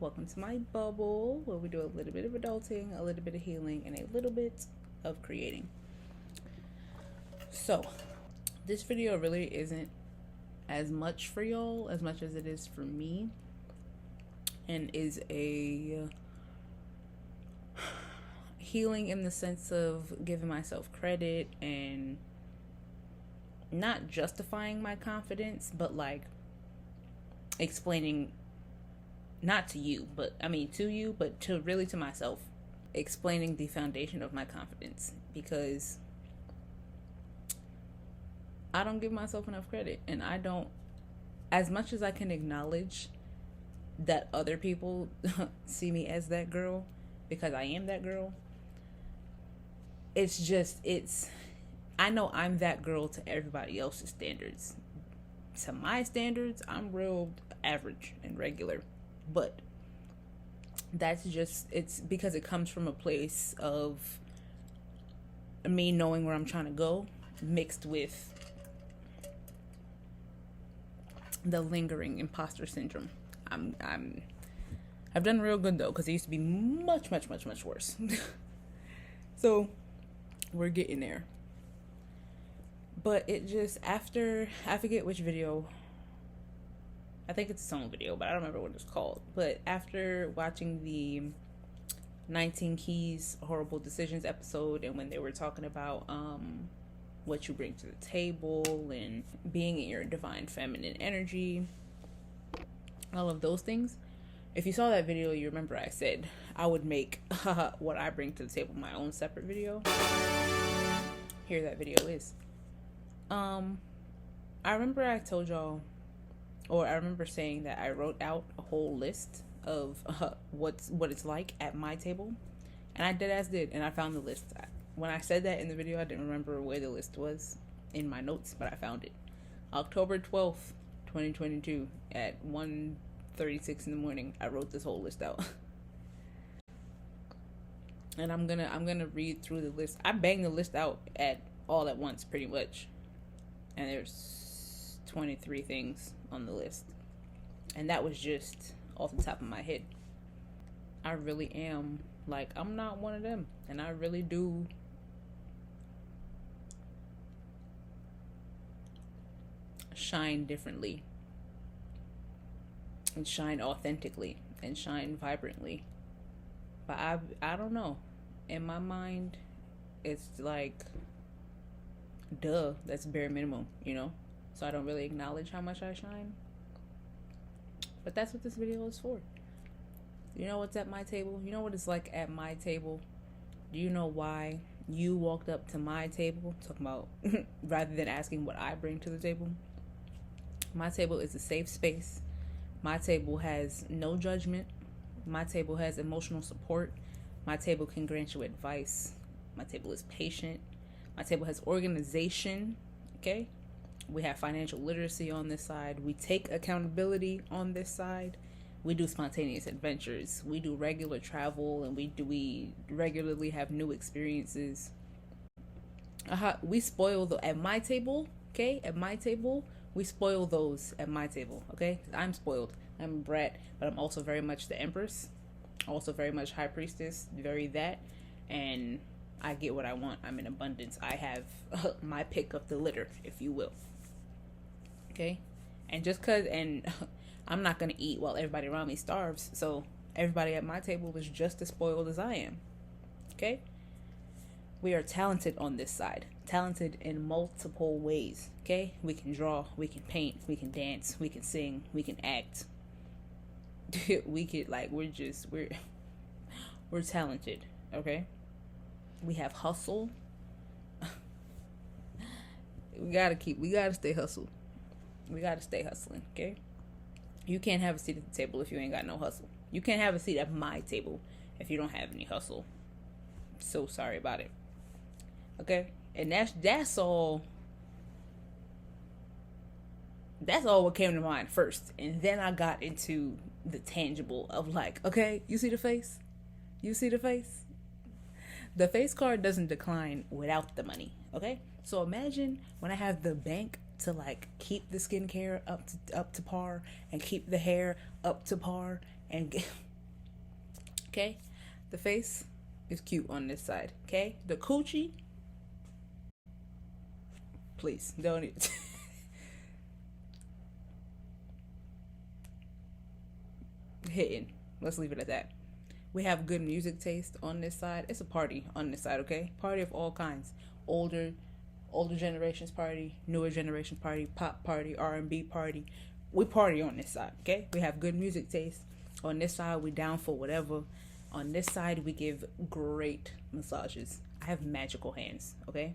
Welcome to my bubble where we do a little bit of adulting, a little bit of healing, and a little bit of creating. So, this video really isn't as much for y'all as much as it is for me, and is a healing in the sense of giving myself credit and not justifying my confidence, but like explaining, not to you, but I mean to you, but to myself, explaining the foundation of my confidence, because I don't give myself enough credit, and I don't, as much as I can acknowledge that other people see me as that girl, because I am that girl. I know I'm that girl to everybody else's standards. To my standards, I'm real average and regular. But it's because it comes from a place of me knowing where I'm trying to go, mixed with the lingering imposter syndrome. I've done real good though, because it used to be much worse. So we're getting there. But it just, after, I forget which video, I think it's its own video, but I don't remember what it's called. But after watching the 19 Keys Horrible Decisions episode, and when they were talking about what you bring to the table and being in your divine feminine energy, all of those things, if you saw that video, you remember I said I would make what I bring to the table my own separate video. Here that video is. I remember I told y'all, or I remember saying that I wrote out a whole list of what it's like at my table, and I did, and I found the list. When I said that in the video, I didn't remember where the list was in my notes, but I found it. October 12th, 2022 at 1:36 in the morning, I wrote this whole list out. And I'm gonna read through the list. I banged the list out all at once, pretty much. And there's 23 things on the list. And that was just off the top of my head. I really am, like, I'm not one of them. And I really do shine differently. And shine authentically. And shine vibrantly. But I don't know. In my mind, it's like, duh, that's bare minimum, you know? So I don't really acknowledge how much I shine. But that's what this video is for. You know what's at my table? You know what it's like at my table? Do you know why you walked up to my table? Talking about, rather than asking what I bring to the table. My table is a safe space. My table has no judgment. My table has emotional support. My table can grant you advice. My table is patient. My table has organization, okay? We have financial literacy on this side. We take accountability on this side. We do spontaneous adventures. We do regular travel, and we regularly have new experiences. We spoil at my table, okay? At my table, we spoil those at my table, okay? I'm spoiled. I'm a brat, but I'm also very much the empress. Also very much high priestess, very that. And I get what I want. I'm in abundance. I have my pick of the litter, if you will. Okay? And just because, and I'm not going to eat while everybody around me starves. So everybody at my table is just as spoiled as I am. Okay? We are talented on this side. Talented in multiple ways. Okay? We can draw. We can paint. We can dance. We can sing. We can act. We could, like, we're talented. Okay? We have hustle. we gotta stay hustle. We gotta stay hustling, okay? You can't have a seat at the table if you ain't got no hustle. You can't have a seat at my table if you don't have any hustle. So sorry about it. Okay? And that's all what came to mind first. And then I got into the tangible of, like, okay, you see the face? You see the face? The face card doesn't decline without the money, okay? So imagine when I have the bank to, like, keep the skincare up to par and keep the hair up to par and Okay? The face is cute on this side. Okay? The coochie, please, don't eat. Hitting. Let's leave it at that. We have good music taste on this side. It's a party on this side, okay? Party of all kinds. Older generations party, newer generations party, pop party, R&B party. We party on this side, okay? We have good music taste. On this side, we down for whatever. On this side, we give great massages. I have magical hands, okay?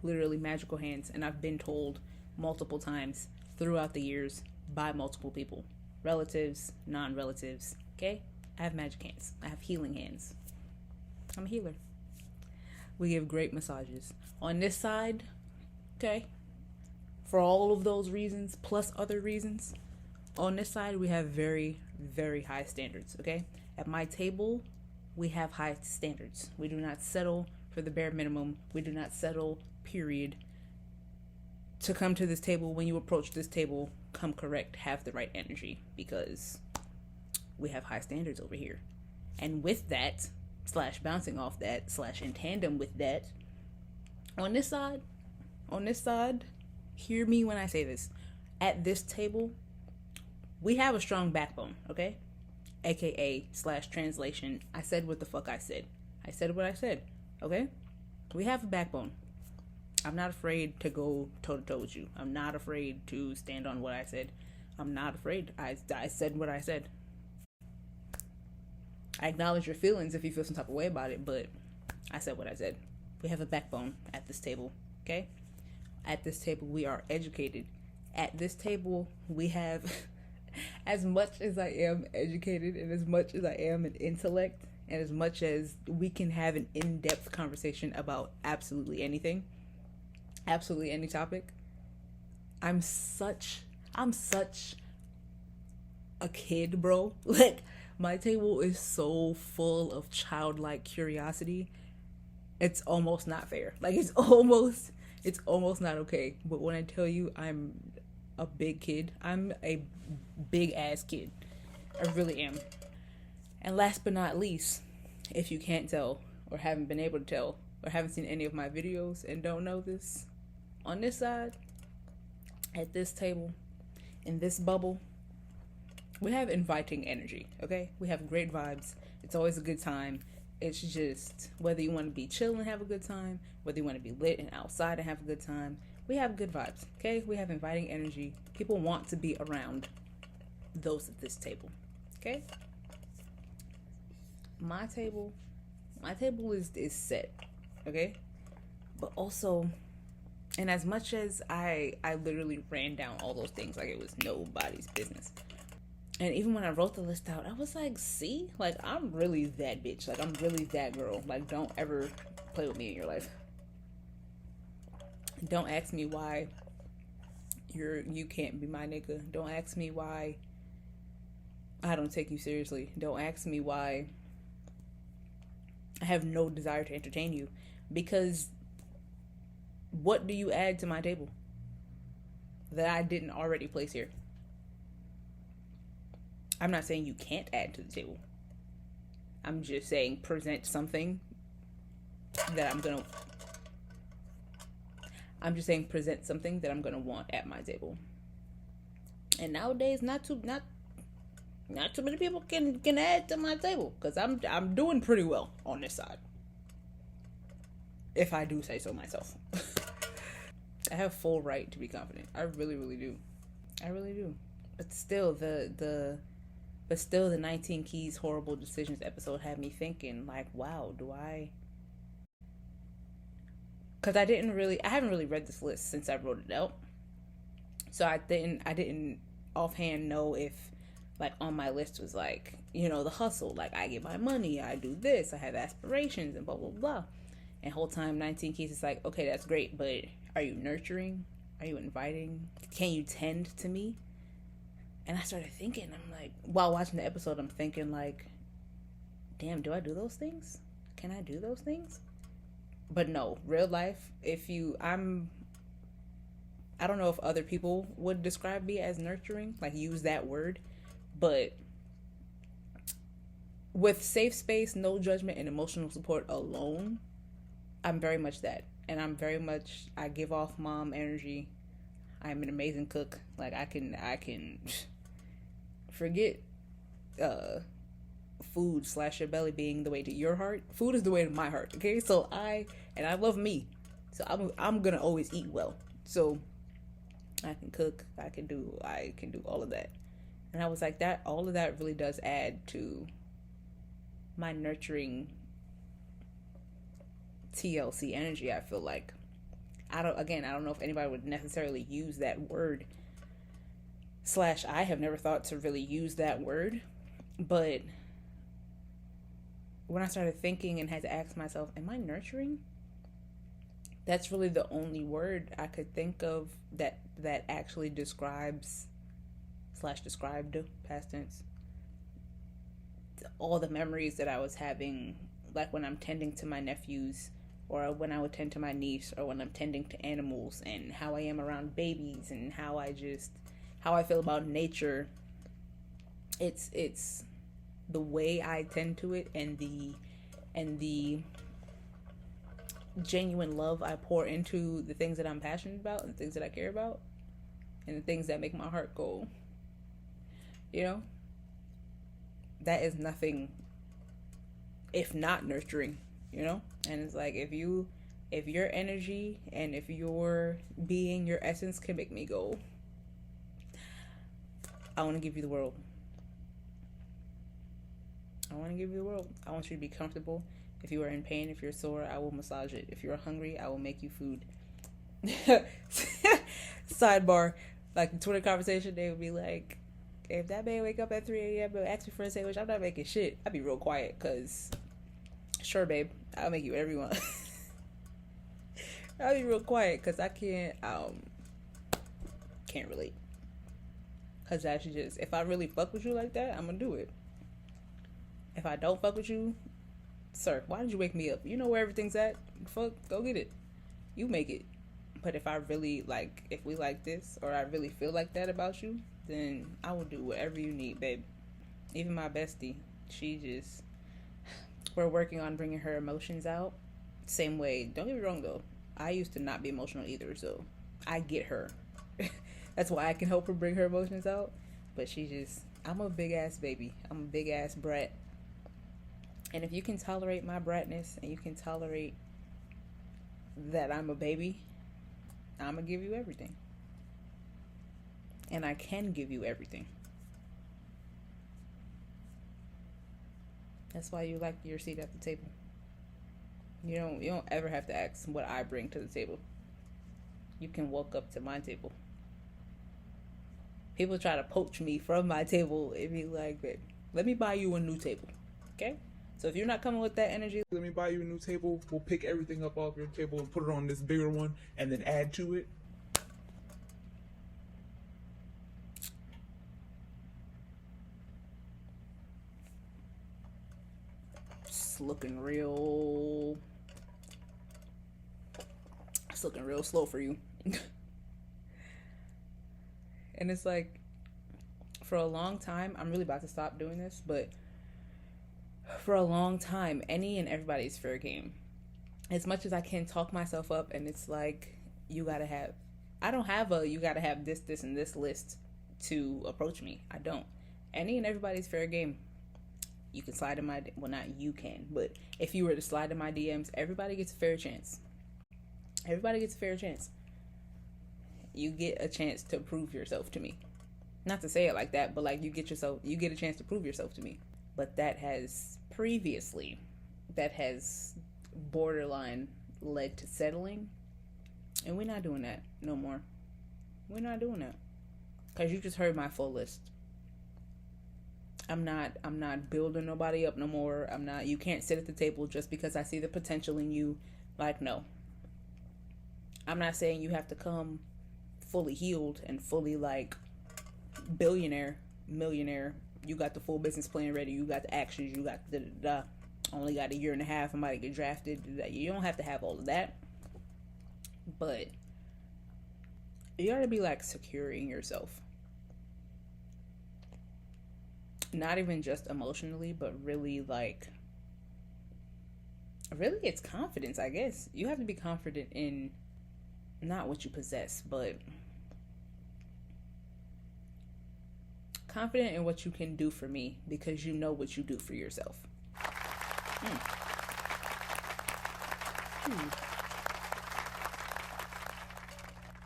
Literally magical hands. And I've been told multiple times throughout the years by multiple people. Relatives, non-relatives, okay? I have magic hands. I have healing hands. I'm a healer. We give great massages. On this side, okay, for all of those reasons, plus other reasons, on this side, we have very, very high standards, okay? At my table, we have high standards. We do not settle for the bare minimum. We do not settle, period. To come to this table, when you approach this table, come correct, have the right energy, because we have high standards over here. And with that, slash bouncing off that, slash in tandem with that, on this side, hear me when I say this. At this table, we have a strong backbone, okay? AKA slash translation, I said what the fuck I said. I said what I said, okay? We have a backbone. I'm not afraid to go toe to toe with you. I'm not afraid to stand on what I said. I'm not afraid. I said what I said. I acknowledge your feelings if you feel some type of way about it, but I said what I said. We have a backbone at this table, okay? At this table, we are educated. At this table, we have, as much as I am educated and as much as I am an intellect and as much as we can have an in-depth conversation about absolutely anything, absolutely any topic, I'm such a kid, bro. Like, my table is so full of childlike curiosity. It's almost not fair. Like, it's almost not okay. But when I tell you I'm a big kid, I'm a big ass kid. I really am. And last but not least, if you can't tell or haven't been able to tell or haven't seen any of my videos and don't know this, on this side, at this table, in this bubble, we have inviting energy, okay? We have great vibes. It's always a good time. It's just whether you want to be chill and have a good time, whether you want to be lit and outside and have a good time, we have good vibes, okay? We have inviting energy. People want to be around those at this table, okay? My table is set, okay? But also, and as much as I literally ran down all those things like it was nobody's business. And even when I wrote the list out, I was like, see? Like, I'm really that bitch. Like, I'm really that girl. Like, don't ever play with me in your life. Don't ask me why you can't be my nigga. Don't ask me why I don't take you seriously. Don't ask me why I have no desire to entertain you. Because what do you add to my table that I didn't already place here? I'm not saying you can't add to the table. I'm just saying present something that I'm gonna want at my table. And nowadays, not too many people can add to my table, because I'm doing pretty well on this side, if I do say so myself. I have full right to be confident. I really, really do. I really do. But still, the 19 Keys Horrible Decisions episode had me thinking, like, wow, because I haven't really read this list since I wrote it out. So I didn't offhand know if, like, on my list was, like, you know, the hustle, like, I get my money, I do this, I have aspirations, and blah, blah, blah. And whole time 19 Keys is like, okay, that's great, but are you nurturing? Are you inviting? Can you tend to me? And I started thinking, I'm like, while watching the episode, I'm thinking, like, damn, do I do those things? Can I do those things? But no, real life, I don't know if other people would describe me as nurturing, like use that word, but with safe space, no judgment, and emotional support alone, I'm very much that. And I'm very much, I give off mom energy. I'm an amazing cook. Like I can forget uh food slash your belly being the way to your heart. Food is the way to my heart. Okay, so I love me, so I'm gonna always eat well. So I can cook. I can do all of that. And I was like that. All of that really does add to my nurturing TLC energy. I feel like I don't know if anybody would necessarily use that word. Slash, I have never thought to really use that word, but when I started thinking and had to ask myself, am I nurturing? That's really the only word I could think of that actually describes slash described past tense all the memories that I was having, like when I'm tending to my nephews, or when I would tend to my niece, or when I'm tending to animals, and how I am around babies, and how I feel about nature. It's the way I tend to it, and the genuine love I pour into the things that I'm passionate about, and the things that I care about, and the things that make my heart go, you know, that is nothing if not nurturing, you know? And it's like, if your energy and if your being, your essence can make me go, I want to give you the world. I want to give you the world. I want you to be comfortable. If you are in pain, if you're sore, I will massage it. If you're hungry, I will make you food. Sidebar, like the Twitter conversation, they would be like, if that man wake up at 3 a.m. and ask me for a sandwich, I'm not making shit. I'd be real quiet, because sure, babe, I'll make you whatever you want. I'll be real quiet, because I can't relate. Because that's just, if I really fuck with you like that, I'm going to do it. If I don't fuck with you, sir, why did you wake me up? You know where everything's at. Fuck, go get it. You make it. But if I really like, if we like this, or I really feel like that about you, then I will do whatever you need, babe. Even my bestie, we're working on bringing her emotions out. Same way, don't get me wrong though, I used to not be emotional either, so I get her. That's why I can help her bring her emotions out. But I'm a big ass baby. I'm a big ass brat. And if you can tolerate my bratness, and you can tolerate that I'm a baby, I'm gonna give you everything. And I can give you everything. That's why you like your seat at the table. You don't ever have to ask what I bring to the table. You can walk up to my table. People try to poach me from my table and be like, babe, let me buy you a new table. Okay? So if you're not coming with that energy, let me buy you a new table. We'll pick everything up off your table and put it on this bigger one and then add to it. It's looking real slow for you. And it's like, for a long time, I'm really about to stop doing this, but for a long time, any and everybody's fair game. As much as I can talk myself up, and it's like, I don't have you gotta have this, and this list to approach me. I don't. Any and everybody's fair game. You can slide in not you can, but if you were to slide in my DMs, everybody gets a fair chance. Everybody gets a fair chance. You get a chance to prove yourself to me. Not to say it like that, but like you get a chance to prove yourself to me. But that has borderline led to settling. And we're not doing that no more. We're not doing that. Because you just heard my full list. I'm not building nobody up no more. You can't sit at the table just because I see the potential in you. Like, no. I'm not saying you have to come fully healed and fully like billionaire, millionaire. You got the full business plan ready. You got the actions. You got the only got a year and a half. I might get drafted. You don't have to have all of that. But you gotta be like securing yourself. not even just emotionally, but really like, really it's confidence, I guess. You have to be confident in not what you possess, but confident in what you can do for me because you know what you do for yourself.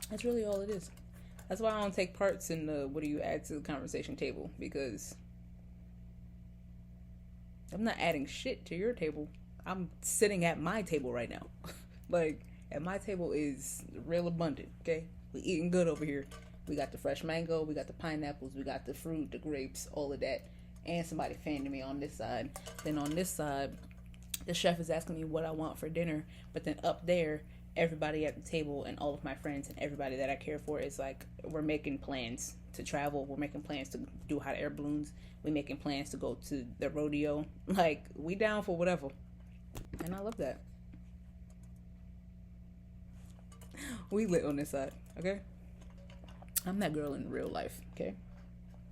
That's really all it is. That's why I don't take parts in the what do you add to the conversation table, because I'm not adding shit to your table. I'm sitting at my table right now. Like, and my table is real abundant, okay? We eating good over here. We got the fresh mango, we got the pineapples, we got the fruit, the grapes, all of that. And somebody fanning me on this side. Then on this side, the chef is asking me what I want for dinner. But then up there, everybody at the table and all of my friends and everybody that I care for is like, we're making plans to travel. We're making plans to do hot air balloons. We're making plans to go to the rodeo. Like, we down for whatever. And I love that. We lit on this side, okay? I'm that girl in real life, okay?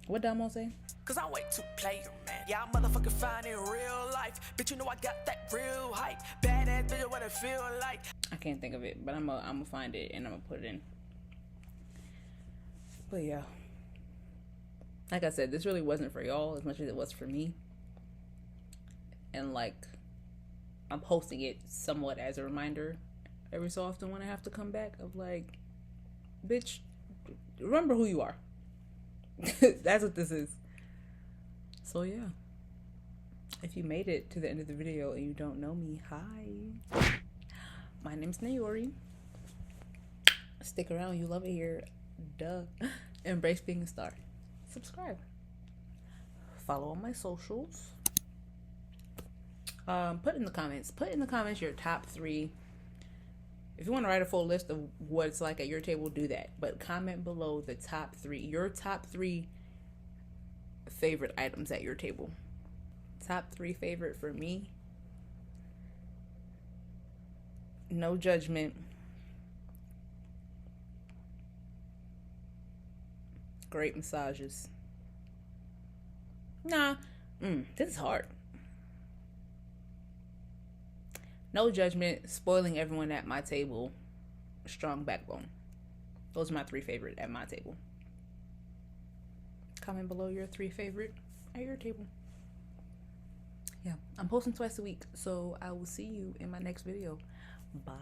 What Damo say? Cause I'm way too player, man. Yeah, I'm motherfucking fine in real life. Bitch, you know I got that real hype. Badass bitch, what I feel like. I can't think of it, but I'm gonna find it and I'm gonna put it in. But yeah. Like I said, this really wasn't for y'all as much as it was for me. And like, I'm posting it somewhat as a reminder every so often when I have to come back of like, bitch, remember who you are. That's what this is. So yeah, if you made it to the end of the video and you don't know me, hi, my name's Naori. Stick around, you love it here. Duh. Embrace being a star. Subscribe. Follow on my socials. Put in the comments your top 3. If you want to write a full list of what it's like at your table, do that. But comment below the top 3, your top 3 favorite items at your table. Top 3 favorite for me. No judgment. Great massages. Nah, this is hard. No judgment, spoiling everyone at my table, strong backbone. Those are my 3 favorite at my table. Comment below your 3 favorite at your table. Yeah, I'm posting twice a week, so I will see you in my next video. Bye.